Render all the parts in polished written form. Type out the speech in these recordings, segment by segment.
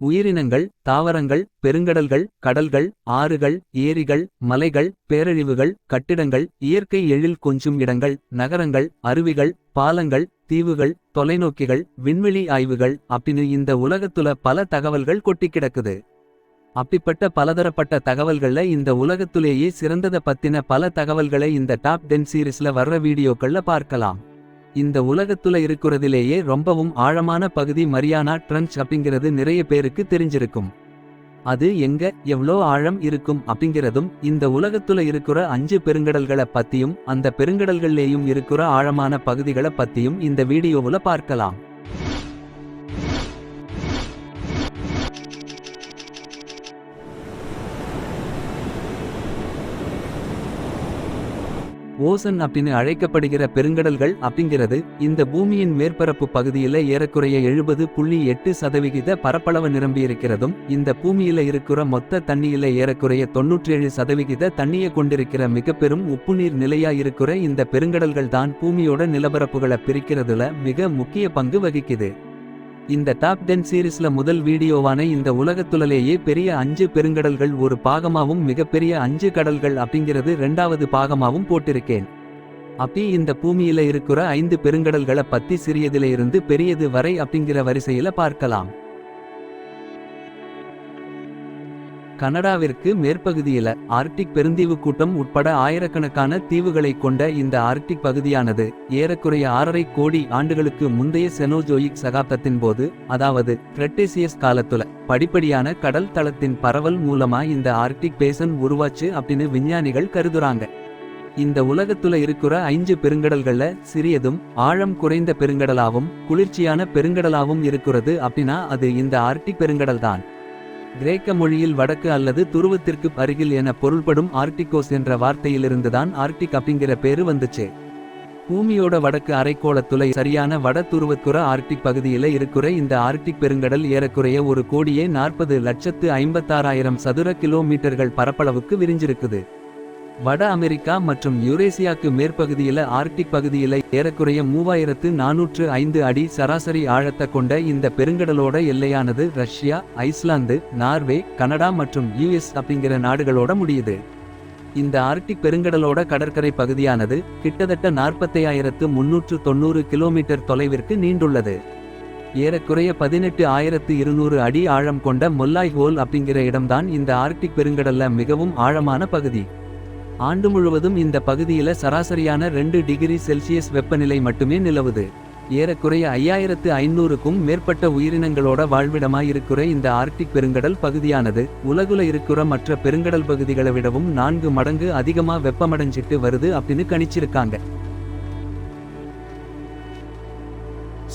உயிரினங்கள், தாவரங்கள், பெருங்கடல்கள், கடல்கள், ஆறுகள், ஏரிகள், மலைகள், பேரழிவுகள், கட்டிடங்கள், இயற்கை எழில் கொஞ்சும் இடங்கள், நகரங்கள், அருவிகள், பாலங்கள், தீவுகள், தொலைநோக்கிகள், விண்வெளி ஆய்வுகள் அப்படின்னு இந்த உலகத்துல பல தகவல்கள் கொட்டிக் கிடக்குது. அப்படிப்பட்ட பலதரப்பட்ட தகவல்கள்ல இந்த உலகத்துலேயே சிறந்தத பத்தின பல தகவல்களை இந்த டாப் 10 சீரிஸ்ல வர்ற வீடியோக்கள்ல பார்க்கலாம். இந்த உலகத்துல இருக்கிறதிலேயே ரொம்பவும் ஆழமான பகுதி மரியானா ட்ரென்ச் அப்படிங்கிறது நிறைய பேருக்கு தெரிஞ்சிருக்கும். அது எங்க எவ்ளோ ஆழம் இருக்கும் அப்படிங்கிறதும், இந்த உலகத்துல இருக்கிற 5 பெருங்கடல்களை பத்தியும் அந்த பெருங்கடல்கள்லேயும் இருக்கிற ஆழமான பகுதிகளை பத்தியும் இந்த வீடியோவுல பார்க்கலாம். ஓசன் அப்படின்னு அழைக்கப்படுகிற பெருங்கடல்கள் அப்படிங்கிறது இந்த பூமியின் மேற்பரப்பு பகுதியில ஏறக்குறைய 70.8% பரப்பளவு நிரம்பியிருக்கிறதும், இந்த பூமியில இருக்கிற மொத்த தண்ணியில ஏறக்குறைய 97% தண்ணியை கொண்டிருக்கிற மிகப்பெரும் உப்புநீர் நிலையா இருக்கிற இந்த பெருங்கடல்கள் தான் பூமியோட நிலப்பரப்புகளை பிரிக்கிறதுல மிக முக்கிய பங்கு வகிக்குது. இந்த டாப் 10 சீரிஸ்ல முதல் வீடியோவான இந்த உலகத்துலலேயே பெரிய 5 பெருங்கடல்கள் ஒரு பாகமாவும் மிகப்பெரிய 5 கடல்கள் அப்படிங்கிறது 2வது பாகமாவும் போட்டிருக்கேன். அப்படி இந்த பூமியில இருக்கிற 5 பெருங்கடல்களை பத்தி சிறியதில இருந்து பெரியது வரை அப்படிங்கிற வரிசையில பார்க்கலாம். கனடாவிற்கு மேற்பகுதியில ஆர்க்டிக் பெருந்தீவு கூட்டம் உட்பட ஆயிரக்கணக்கான தீவுகளைக் கொண்ட இந்த ஆர்க்டிக் பகுதியானது ஏறக்குறைய 6.5 கோடி ஆண்டுகளுக்கு முந்தைய செனோஜோயிக் சகாப்தத்தின் போது, அதாவது கிரெட்டேசியஸ் காலத்துல படிப்படியான கடல் தளத்தின் பரவல் மூலமா இந்த ஆர்க்டிக் பேசன் உருவாச்சு அப்படின்னு விஞ்ஞானிகள் கருதுறாங்க. இந்த உலகத்துல இருக்கிற 5 பெருங்கடல்கள்ல சிறியதும் ஆழம் குறைந்த பெருங்கடலாவும் குளிர்ச்சியான பெருங்கடலாவும் இருக்கிறது அப்படின்னா அது இந்த ஆர்க்டிக் பெருங்கடல் தான். கிரேக்க மொழியில் வடக்கு அல்லது துருவத்திற்கு அருகில் என பொருள்படும் ஆர்க்டிகோஸ் என்ற வார்த்தையிலிருந்துதான் ஆர்க்டிக் அப்படிங்கிற பேரு வந்துச்சு. பூமியோட வடக்கு அரைக்கோளத்துல சரியான வட துருவக்குற ஆர்க்டிக் பகுதியில இருக்கிற இந்த ஆர்க்டிக் பெருங்கடல் ஏறக்குறைய 1,40,56,000 சதுர கிலோமீட்டர்கள் பரப்பளவுக்கு விரிஞ்சிருக்குது. வட அமெரிக்கா மற்றும் யூரேசியாக்கு மேற்பகுதியில ஆர்க்டிக் பகுதியில ஏறக்குறைய 3405 அடி சராசரி ஆழத்தை கொண்ட இந்த பெருங்கடலோட எல்லையானது ரஷ்யா, ஐஸ்லாந்து, நார்வே, கனடா மற்றும் யுஎஸ் அப்படிங்கிற நாடுகளோட முடியுது. இந்த ஆர்க்டிக் பெருங்கடலோட கடற்கரை பகுதியானது கிட்டத்தட்ட 45,390 கிலோமீட்டர் தொலைவிற்கு நீண்டுள்ளது. ஏறக்குறைய 18,200 அடி ஆழம் கொண்ட மொல்லாய் ஹோல் அப்படிங்கிற இடம்தான் இந்த ஆர்க்டிக் பெருங்கடல்ல மிகவும் ஆழமான பகுதி. ஆண்டு முழுவதும் இந்த பகுதியில சராசரியான 2 டிகிரி செல்சியஸ் வெப்பநிலை மட்டுமே நிலவுது. ஏறக்குறைய 5500க்கும் மேற்பட்ட உயிரினங்களோட வாழ்விடமாய் இருக்கிற இந்த ஆர்க்டிக் பெருங்கடல் பகுதியானது உலகுல இருக்கிற மற்ற பெருங்கடல் பகுதிகளை விடவும் 4 மடங்கு அதிகமா வெப்பமடைஞ்சிட்டு வருது அப்படின்னு கணிச்சிருக்காங்க.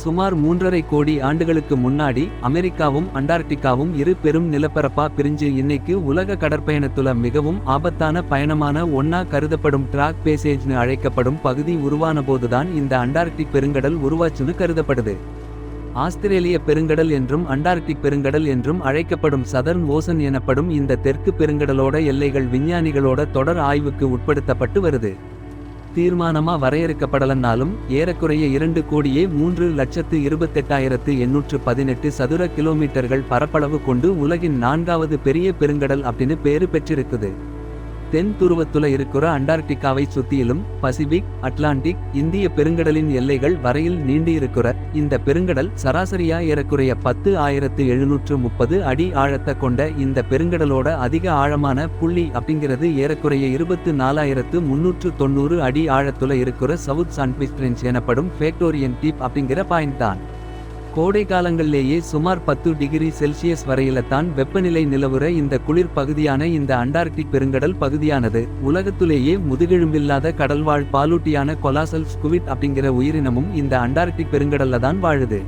சுமார் 3.5 கோடி ஆண்டுகளுக்கு முன்னாடி அமெரிக்காவும் அண்டார்டிகாவும் இரு பெரும் நிலப்பரப்பா பிரிஞ்சு இன்னைக்கு உலக கடற்பயணத்துல மிகவும் ஆபத்தான பயணமான ஒன்னா கருதப்படும் ட்ராக் பேசேஜ்னு அழைக்கப்படும் பகுதி உருவான போதுதான் இந்த அண்டார்டிக் பெருங்கடல் உருவாச்சுன்னு கருதப்படுது. ஆஸ்திரேலிய பெருங்கடல் என்றும் அண்டார்டிக் பெருங்கடல் என்றும் அழைக்கப்படும் சதர்ன் ஓசன் எனப்படும் இந்த தெற்கு பெருங்கடலோட எல்லைகள் விஞ்ஞானிகளோட தொடர் ஆய்வுக்கு உட்படுத்தப்பட்டு வருது. தீர்மானமா வரையறுக்கப்படலன்னாலும் ஏறக்குறைய 2,03,28,818 சதுர கிலோமீட்டர்கள் பரப்பளவு கொண்டு உலகின் 4வது பெரிய பெருங்கடல் அப்படின்னு பேரு பெற்றிருக்குது. தென் துருவத்துல இருக்கிற அண்டார்டிகாவை சுத்தியிலும் பசிபிக், அட்லாண்டிக், இந்திய பெருங்கடலின் எல்லைகள் வரையில் நீண்டி இருக்கிற இந்த பெருங்கடல் சராசரியா ஏறக்குறைய 10,730 அடி ஆழத்தை கொண்ட இந்த பெருங்கடலோட அதிக ஆழமான புள்ளி அப்படிங்கிறது ஏறக்குறைய 24,390 அடி ஆழத்துல இருக்கிற சவுத் சாண்ட்விச் ட்ரென்ச் எனப்படும் ஃபேக்டோரியன் டீப் அப்படிங்கிற பாயிண்ட் தான். கோடை காலங்களிலேயே சுமார் 10 டிகிரி செல்சியஸ் வரையில தான் வெப்பநிலை நிலவுற இந்த குளிர் பகுதியான இந்த அண்டார்டிக் பெருங்கடல் பகுதியானது உலகத்திலேயே முதுகெலும்பில்லாத கடல்வாழ் பாலூட்டியான கொலாசல் ஸ்குவிட் அப்படிங்கிற உயிரினமும் இந்த அண்டார்டிக் பெருங்கடல்ல தான் வாழுது.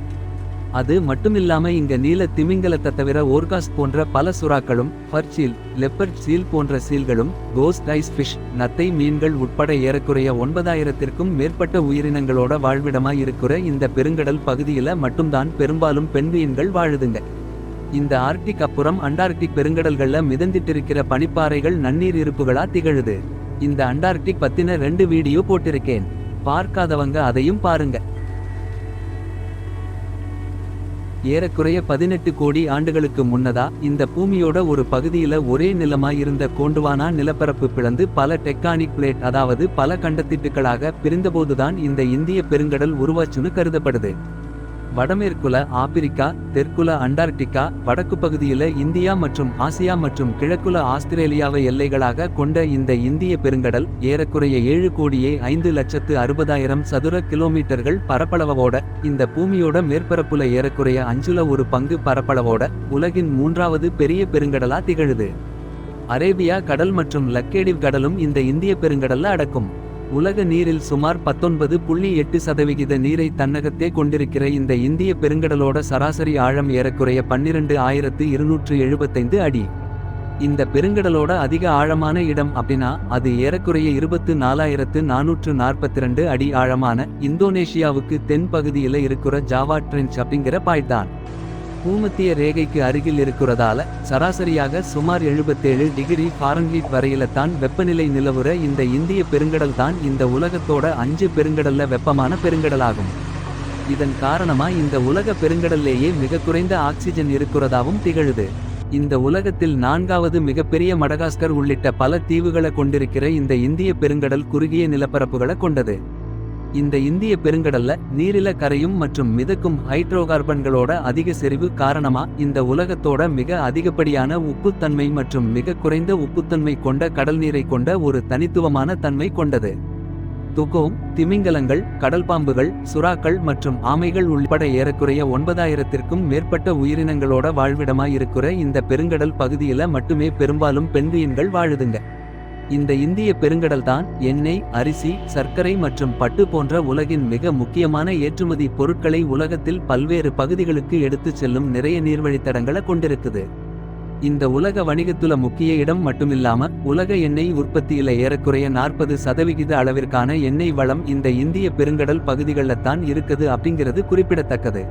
அது மட்டுமில்லாம இங்க நீல திமிங்கலத்தை தவிர ஓர்காஸ் போன்ற பல சுறாக்களும், ஃபர்சீல், லெப்பர்ட் சீல் போன்ற சீல்களும், கோஸ்ட் ஐஸ் ஃபிஷ், நத்தை மீன்கள் உட்பட ஏறக்குறைய 9,000த்திற்கும் மேற்பட்ட உயிரினங்களோட வாழ்விடமாய் இருக்கிற இந்த பெருங்கடல் பகுதியில மட்டும்தான் பெரும்பாலும் பெண்குயின்கள் வாழுதுங்க. இந்த ஆர்க்டிக் அப்புறம் அண்டார்க்டிக் பெருங்கடல்கள்ல மிதந்திட்டிருக்கிற பனிப்பாறைகள் நன்னீர் இருப்புகளா திகழுது. இந்த அண்டார்க்டிக் பத்தின 2 வீடியோ போட்டிருக்கேன், பார்க்காதவங்க அதையும் பாருங்க. ஏறக்குறைய 18 கோடி ஆண்டுகளுக்கு முன்னதா இந்த பூமியோட ஒரு பகுதியில ஒரே நிலமாய் இருந்த கோண்டுவானா நிலப்பரப்பு பிளந்து பல டெக்டானிக் பிளேட் அதாவது பல கண்டத்திட்டுகளாக பிரிந்தபோதுதான் இந்த இந்திய பெருங்கடல் உருவாச்சுன்னு கருதப்படுது. வடமேற்குல ஆப்பிரிக்கா, தெற்குல அண்டார்டிகா, வடக்கு பகுதியில இந்தியா மற்றும் ஆசியா மற்றும் கிழக்குல ஆஸ்திரேலியாவை எல்லைகளாக கொண்ட இந்த இந்திய பெருங்கடல் ஏறக்குறைய 7,05,60,000 சதுர கிலோமீட்டர்கள் பரப்பளவோட இந்த பூமியோட மேற்பரப்புல ஏறக்குறைய 1/5 பரப்பளவோட உலகின் 3வது பெரிய பெருங்கடலா திகழுது. அரேபியா கடல் மற்றும் லக்கேடிவ் கடலும் இந்த இந்திய பெருங்கடல்ல அடக்கும். உலக நீரில் சுமார் 19.8% நீரை தன்னகத்தே கொண்டிருக்கிற இந்த இந்திய பெருங்கடலோட சராசரி ஆழம் ஏறக்குறைய 12,275 அடி. இந்த பெருங்கடலோட அதிக ஆழமான இடம் அப்படின்னா அது ஏறக்குறைய 24,442 அடி ஆழமான இந்தோனேஷியாவுக்கு தென் பகுதியில இருக்கிற ஜாவா ட்ரென்ச் அப்படிங்கிற பாய்தான். பூமத்திய ரேகைக்கு அருகில் இருக்கிறதால சராசரியாக சுமார் 77 டிகிரி ஃபாரன்ஹீட் வரையில தான் வெப்பநிலை நிலவுற இந்த இந்திய பெருங்கடல் தான் இந்த உலகத்தோட 5 பெருங்கடல்ல வெப்பமான பெருங்கடலாகும். இதன் காரணமா இந்த உலக பெருங்கடல்லேயே மிக குறைந்த ஆக்சிஜன் இருக்கிறதாவும் திகழுது. இந்த உலகத்தில் 4வது மிகப்பெரிய மடகாஸ்கர் உள்ளிட்ட பல தீவுகளை கொண்டிருக்கிற இந்த இந்திய பெருங்கடல் குறுகிய நிலப்பரப்புகளை கொண்டது. இந்த இந்திய பெருங்கடல்ல நீரில கரையும் மற்றும் மிதக்கும் ஹைட்ரோகார்பன்களோட அதிக செறிவு காரணமா இந்த உலகத்தோட மிக அதிகப்படியான உப்புத்தன்மை மற்றும் மிக குறைந்த உப்புத்தன்மை கொண்ட கடல் நீரை கொண்ட ஒரு தனித்துவமான தன்மை கொண்டது. துகோம், திமிங்கலங்கள், கடல்பாம்புகள், சுறாக்கள் மற்றும் ஆமைகள் உள்பட ஏறக்குறைய 9,000த்திற்கும் மேற்பட்ட உயிரினங்களோட வாழ்விடமாய் இருக்கிற இந்த பெருங்கடல் பகுதியில மட்டுமே பெரும்பாலும் பென்குயின்கள் வாழுதுங்க. இந்த இந்திய பெருங்கடல் தான் எண்ணெய், அரிசி, சர்க்கரை மற்றும் பட்டு போன்ற உலகின் மிக முக்கியமான ஏற்றுமதி பொருட்களை உலகத்தில் பல்வேறு பகுதிகளுக்கு எடுத்துச் செல்லும் நிறைய நீர்வழித்தடங்களை கொண்டிருக்குது. இந்த உலக வணிகத்துல முக்கிய இடம் மட்டுமில்லாம உலக எண்ணெய் உற்பத்தியில ஏறக்குறைய 40% அளவிற்கான எண்ணெய் வளம் இந்த இந்திய பெருங்கடல் பகுதிகளில் தான் இருக்குது அப்படிங்கிறது குறிப்பிடத்தக்கது.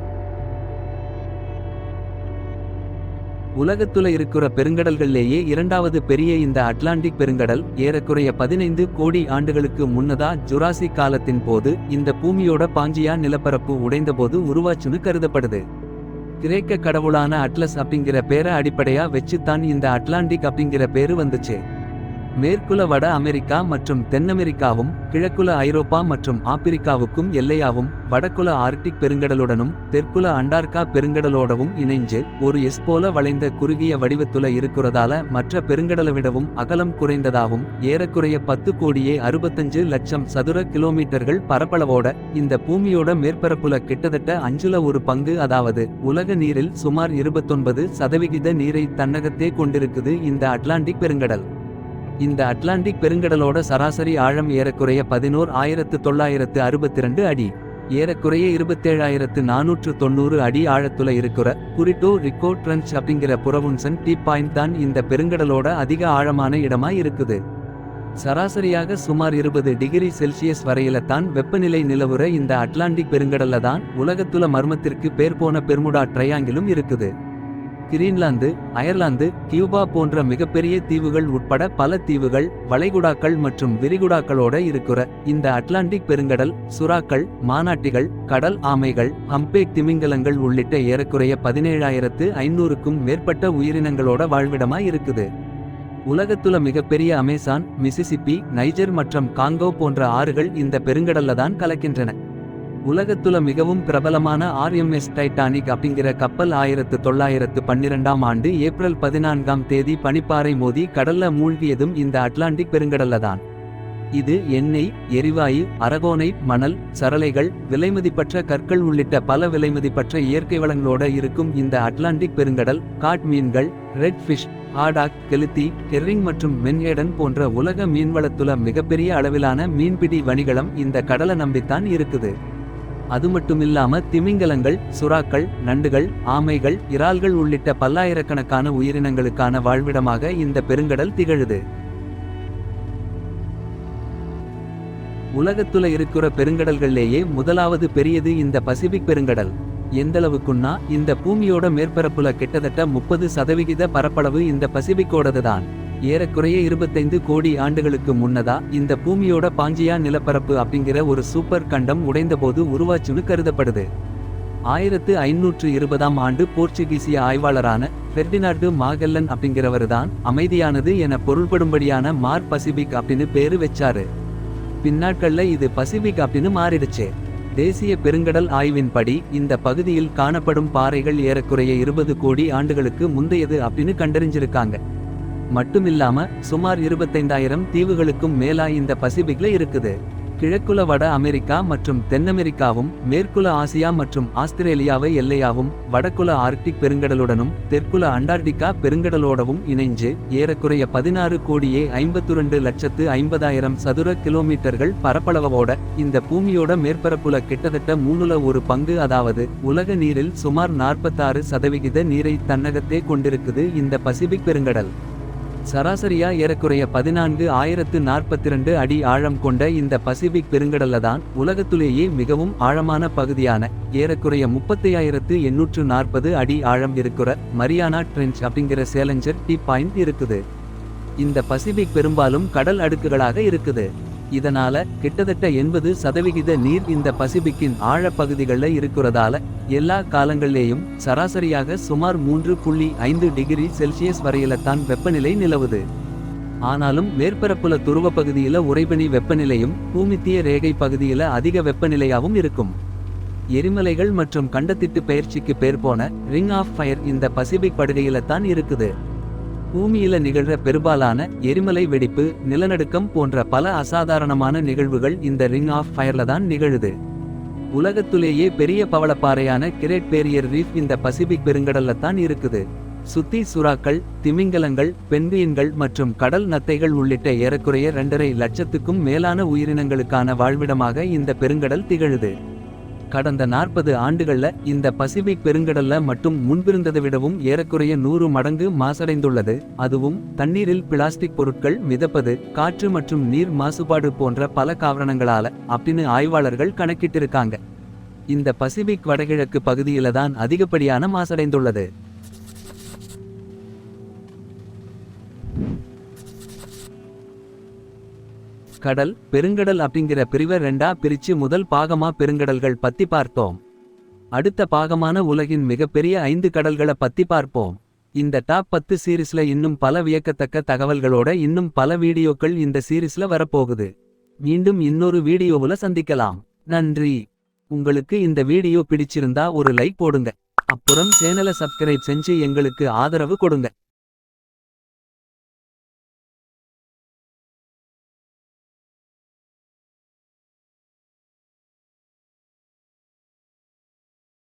உலகத்துல இருக்கிற பெருங்கடல்கள்லேயே 2வது பெரிய இந்த அட்லாண்டிக் பெருங்கடல் ஏறக்குறைய 15 கோடி ஆண்டுகளுக்கு முன்னதா ஜுராசிக் காலத்தின் போது இந்த பூமியோட பாஞ்சியா நிலப்பரப்பு உடைந்தபோது உருவாச்சுன்னு கருதப்படுது. கிரேக்க கடவுளான அட்லஸ் அப்படிங்கிற பேரை அடிப்படையா வச்சுத்தான் இந்த அட்லாண்டிக் அப்படிங்கிற பேரு வந்துச்சு. மேற்குல வட அமெரிக்கா மற்றும் தென்னமெரிக்காவும் கிழக்குல ஐரோப்பா மற்றும் ஆப்பிரிக்காவுக்கும் எல்லையாவும் வடக்குல ஆர்க்டிக் பெருங்கடலுடனும் தெற்குல அண்டார்கா பெருங்கடலோடவும் இணைஞ்சு ஒரு எஸ் போல வளைந்த குறுகிய வடிவத்துல இருக்கிறதால மற்ற பெருங்கடலை விடவும் அகலம் குறைந்ததாகவும் ஏறக்குறைய 10,65,00,000 சதுர கிலோமீட்டர்கள் பரப்பளவோட இந்த பூமியோட மேற்பரப்புல கிட்டத்தட்ட 1/5 அதாவது உலக நீரில் சுமார் 29% நீரை தன்னகத்தே கொண்டிருக்குது இந்த அட்லாண்டிக் பெருங்கடல். இந்த அட்லாண்டிக் பெருங்கடலோட சராசரி ஆழம் ஏறக்குறைய 11,962 அடி. ஏறக்குறைய 27,490 அடி ஆழத்துல இருக்கிற புரிட்டோ ரிக்கோ ட்ரென்ச் அப்படிங்கிற புறவுன்சன் டீப் பாயிண்ட் தான் இந்த பெருங்கடலோட அதிக ஆழமான இடமாய் இருக்குது. சராசரியாக சுமார் 20 டிகிரி செல்சியஸ் வரையில தான் வெப்பநிலை நிலவுற இந்த அட்லாண்டிக் பெருங்கடல்ல தான் உலகத்துல மர்மத்திற்கு பேர் போன பெர்முடா ட்ரையாங்கிலும் இருக்குது. கிரீன்லாந்து, அயர்லாந்து, கியூபா போன்ற மிகப்பெரிய தீவுகள் உட்பட பல தீவுகள், வளைகுடாக்கள் மற்றும் விரிகுடாக்களோட இருக்கிற இந்த அட்லாண்டிக் பெருங்கடல் சுறாக்கள், மானாட்டிகள், கடல் ஆமைகள், ஹம்பேக் திமிங்கலங்கள் உள்ளிட்ட ஏறக்குறைய 17,500க்கும் மேற்பட்ட உயிரினங்களோட வாழ்விடமாய் இருக்குது. உலகத்துல மிகப்பெரிய அமேசான், மிசிசிப்பி, நைஜர் மற்றும் காங்கோ போன்ற ஆறுகள் இந்த பெருங்கடல்ல தான் கலக்கின்றன. உலகத்துல மிகவும் பிரபலமான RMS டைட்டானிக் அப்படிங்கிற கப்பல் 1912ஆம் ஆண்டு ஏப்ரல் 14ஆம் தேதி பனிப்பாறை மோதி கடல்ல மூழ்கியதும் இந்த அட்லாண்டிக் பெருங்கடல்ல தான். இது எண்ணெய், எரிவாயு, அரகோனைட், மணல், சரளைகள், விலைமதிப்பற்ற கற்கள் உள்ளிட்ட பல விலைமதிப்பற்ற இயற்கை வளங்களோட இருக்கும் இந்த அட்லாண்டிக் பெருங்கடல் காட் மீன்கள், ரெட் ஃபிஷ், ஹாடாக், கெளுத்தி, ஹெர்ரிங் மற்றும் மென்ஹேடன் போன்ற உலக மீன்வளத்துல மிகப்பெரிய அளவிலான மீன்பிடி வணிகம் இந்த கடலை நம்பித்தான் இருக்குது. அது மட்டுமில்லாம திமிங்கலங்கள், சுறாக்கள், நண்டுகள், ஆமைகள், இறால்கள் உள்ளிட்ட பல்லாயிரக்கணக்கான உயிரினங்களுக்கான வாழ்விடமாக இந்த பெருங்கடல் திகழுது. உலகத்துல இருக்கிற பெருங்கடல்கள்லேயே முதலாவது பெரியது இந்த பசிபிக் பெருங்கடல். எந்தளவுக்குன்னா இந்த பூமியோட மேற்பரப்புல கிட்டத்தட்ட 30% பரப்பளவு இந்த பசிபிக்கோடதுதான். ஏறக்குறைய 25 கோடி ஆண்டுகளுக்கு முன்னதா இந்த பூமியோட பாஞ்சியா நிலப்பரப்பு அப்படிங்கிற ஒரு சூப்பர் கண்டம் உடைந்தபோது உருவாச்சுன்னு கருதப்படுது. 1520ஆம் ஆண்டு போர்ச்சுகீசிய ஆய்வாளரான ஃபெர்டினார்டு மாகெல்லன் அப்படிங்கிறவருதான் அமைதியானது என பொருள்படும்படியான மார் பசிபிக் அப்படின்னு பேரு வச்சாரு. பின்னாட்கள்ல இது பசிபிக் அப்படின்னு மாறிடுச்சு. தேசிய பெருங்கடல் ஆய்வின்படி இந்த பகுதியில் காணப்படும் பாறைகள் ஏறக்குறைய 20 கோடி ஆண்டுகளுக்கு முந்தையது அப்படின்னு கண்டறிஞ்சிருக்காங்க. மட்டுமில்லாம சுமார் 25,000 தீவுகளுக்கும் மேலா இந்த பசிபிக்ல இருக்குது. கிழக்குல வட அமெரிக்கா மற்றும் தென்னமெரிக்காவும், மேற்குல ஆசியா மற்றும் ஆஸ்திரேலியாவை எல்லையாவும், வடக்குல ஆர்க்டிக் பெருங்கடலுடனும் தெற்குல அண்டார்டிகா பெருங்கடலோடவும் இணைஞ்சு ஏறக்குறைய 16,52,50,000 சதுர கிலோமீட்டர்கள் பரப்பளவோட இந்த பூமியோட மேற்பரப்புல கிட்டத்தட்ட 1/3 பங்கு, அதாவது உலக நீரில் சுமார் 46% நீரை தன்னகத்தே கொண்டிருக்குது இந்த பசிபிக் பெருங்கடல். சராசரியா ஏறக்குறைய 14,042 அடி ஆழம் கொண்ட இந்த பசிபிக் பெருங்கடல்ல தான் உலகத்திலேயே மிகவும் ஆழமான பகுதியான ஏறக்குறைய 35,840 அடி ஆழம் இருக்கிற மரியானா ட்ரென்ச் அப்படிங்கிற சேலஞ்சர் டீப் பாயிண்ட் இருக்குது. இந்த பசிபிக் பெரும்பாலும் கடல் அடுக்குகளாக இருக்குது. இதனால கிட்டத்தட்ட 80% நீர் இந்த பசிபிக்கின் ஆழ பகுதிகளில் இருக்கிறதால எல்லா காலங்களிலேயும் சராசரியாக சுமார் 3.5 டிகிரி செல்சியஸ் வரையில்தான் வெப்பநிலை நிலவுது. ஆனாலும் மேற்பரப்புல துருவ பகுதியில உறைபனி வெப்பநிலையும் பூமித்திய ரேகை பகுதியில அதிக வெப்பநிலையாவும் இருக்கும். எரிமலைகள் மற்றும் கண்டத்திட்டு பெயர்ச்சிக்கு பேர் போன ரிங் ஆஃப் ஃபயர் இந்த பசிபிக் படுகையில தான் இருக்குது. பூமியில நிகழ்ற பெரும்பாலான எரிமலை வெடிப்பு, நிலநடுக்கம் போன்ற பல அசாதாரணமான நிகழ்வுகள் இந்த ரிங் ஆஃப் ஃபயர்ல தான் நிகழுது. உலகத்திலேயே பெரிய பவளப்பாறையான கிரேட் பேரியர் ரீஃப் இந்த பசிபிக் பெருங்கடல்ல தான் இருக்குது. சுத்தி சுறாக்கள், திமிங்கலங்கள், பென்குயின்கள் மற்றும் கடல் நத்தைகள் உள்ளிட்ட ஏறக்குறைய 2.5 லட்சத்துக்கும் மேலான உயிரினங்களுக்கான வாழ்விடமாக இந்த பெருங்கடல் திகழுது. கடந்த 40 ஆண்டுகள்ல இந்த பசிபிக் பெருங்கடல்ல மட்டும் முன்பிருந்ததை விடவும் ஏறக்குறைய 100 மடங்கு மாசடைந்துள்ளது. அதுவும் தண்ணீரில் பிளாஸ்டிக் பொருட்கள் மிதப்பது, காற்று மற்றும் நீர் மாசுபாடு போன்ற பல காரணங்களால அப்படின்னு ஆய்வாளர்கள் கணக்கிட்டிருக்காங்க. இந்த பசிபிக் வடகிழக்கு பகுதியில தான் அதிகப்படியான மாசடைந்துள்ளது. கடல் பெருங்கடல் அப்படிங்கிற பிரிவை 2ஆ பிரிச்சு முதல் பாகமா பெருங்கடல்கள் பத்தி பார்த்தோம். அடுத்த பாகமான உலகின் மிகப்பெரிய 5 கடல்களை பத்தி பார்ப்போம். இந்த டாப் 10 சீரிஸ்ல இன்னும் பல வியக்கத்தக்க தகவல்களோட இன்னும் பல வீடியோக்கள் இந்த சீரிஸ்ல வரப்போகுது. மீண்டும் இன்னொரு வீடியோவுல சந்திக்கலாம். நன்றி. உங்களுக்கு இந்த வீடியோ பிடிச்சிருந்தா ஒரு லைக் போடுங்க. அப்புறம் சேனலை சப்ஸ்கிரைப் செஞ்சு எங்களுக்கு ஆதரவு கொடுங்க.